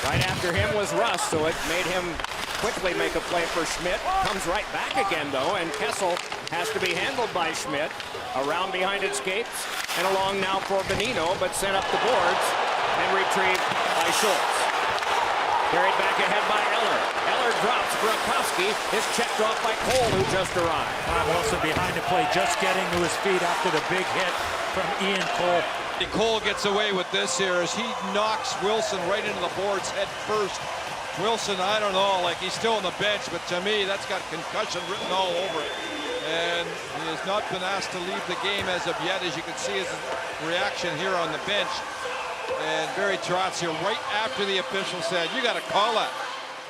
Right after him was Russ, so it made him quickly make a play for Schmidt. Comes right back again, though, and Kessel has to be handled by Schmidt. Around behind escapes, and along now for Bonino, but sent up the boards and retrieved by Schultz. Carried back ahead by Eller. Eller drops Burakovsky. His check dropped by Cole, who just arrived. Bob Wilson behind the play, just getting to his feet after the big hit from Ian Cole. Cole gets away with this here as he knocks Wilson right into the boards head first. Wilson, I don't know, like he's still on the bench, but to me, that's got concussion written all over it. And he has not been asked to leave the game as of yet, as you can see his reaction here on the bench. And Barry Trotz here right after the official said, you got to call that.